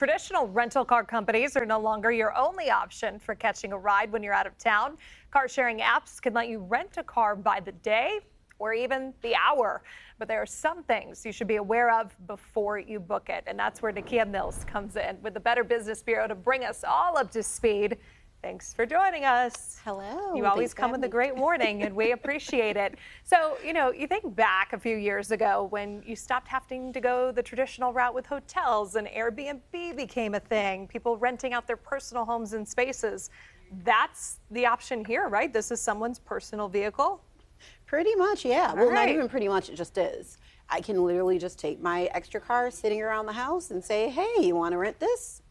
Traditional rental car companies are no longer your only option for catching a ride when you're out of town. Car sharing apps can let you rent a car by the day or even the hour. But there are some things you should be aware of before you book it. And that's where Nakia Mills comes in with the Better Business Bureau to bring us all up to speed. Thanks for joining us. Hello. You always come with a great warning, and we appreciate it. So, you think back a few years ago when you stopped having to go the traditional route with hotels and Airbnb became a thing, people renting out their personal homes and spaces. That's the option here, right? This is someone's personal vehicle. Pretty much, yeah. All Not right. even pretty much, it just is. I can literally just take my extra car sitting around the house and say, hey, you want to rent this?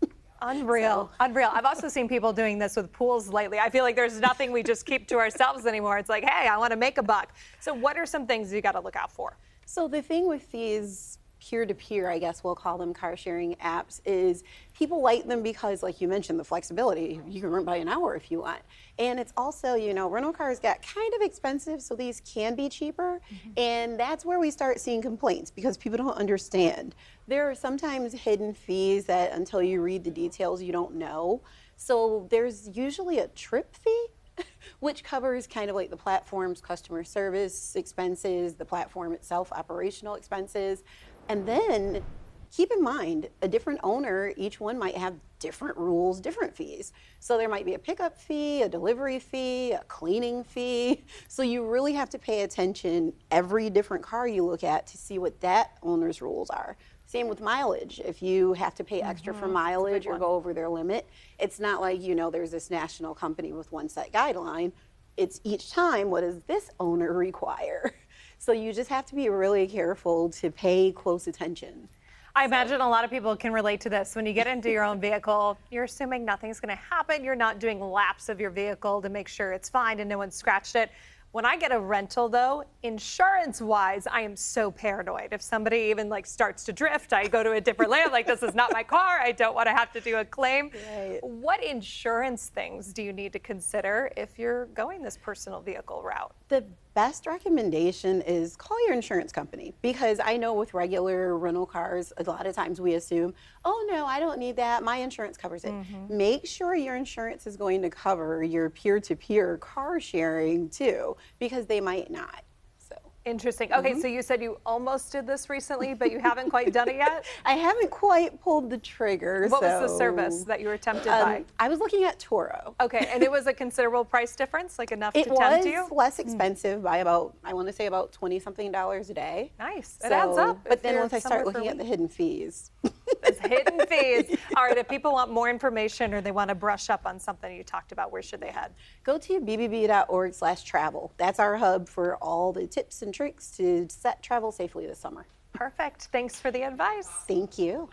Unreal. Unreal. I've also seen people doing this with pools lately. I feel like there's nothing we just keep to ourselves anymore. It's like, hey, I want to make a buck. So what are some things you got to look out for? So the thing with these peer-to-peer, I guess we'll call them car sharing apps, is people like them because, like you mentioned, the flexibility. You can rent by an hour if you want. And it's also, rental cars got kind of expensive, so these can be cheaper. And that's where we start seeing complaints because people don't understand. There are sometimes hidden fees that until you read the details, you don't know. So there's usually a trip fee, which covers kind of like the platform's customer service expenses, the platform itself, operational expenses. And then keep in mind, a different owner, each one might have different rules, different fees. So there might be a pickup fee, a delivery fee, a cleaning fee. So you really have to pay attention every different car you look at to see what that owner's rules are. Same with mileage. If you have to pay extra for mileage or go over their limit, it's not like, there's this national company with one set guideline. It's each time, what does this owner require? So you just have to be really careful to pay close attention. I imagine a lot of people can relate to this. When you get into your own vehicle, you're assuming nothing's going to happen. You're not doing laps of your vehicle to make sure it's fine and no one scratched it. When I get a rental, though, insurance-wise, I am so paranoid. If somebody even starts to drift, I go to a different lane. Like, this is not my car. I don't want to have to do a claim. Right. What insurance things do you need to consider if you're going this personal vehicle route? The best recommendation is call your insurance company, because I know with regular rental cars, a lot of times we assume, oh no, I don't need that, my insurance covers it. Make sure your insurance is going to cover your peer-to-peer car sharing too, because they might not. Interesting. Okay, so you said you almost did this recently, but you haven't quite done it yet? I haven't quite pulled the trigger. What was the service that you were tempted by? I was looking at Turo. Okay, and it was a considerable price difference, like enough to tempt you? It was less expensive by about, I want to say about $20-something a day. Nice. It adds up. But then once I start looking at the hidden fees. There's hidden fees. All right, if people want more information or they want to brush up on something you talked about, where should they head? Go to bbb.org/travel. That's our hub for all the tips and tricks to travel safely this summer. Perfect. Thanks for the advice. Thank you.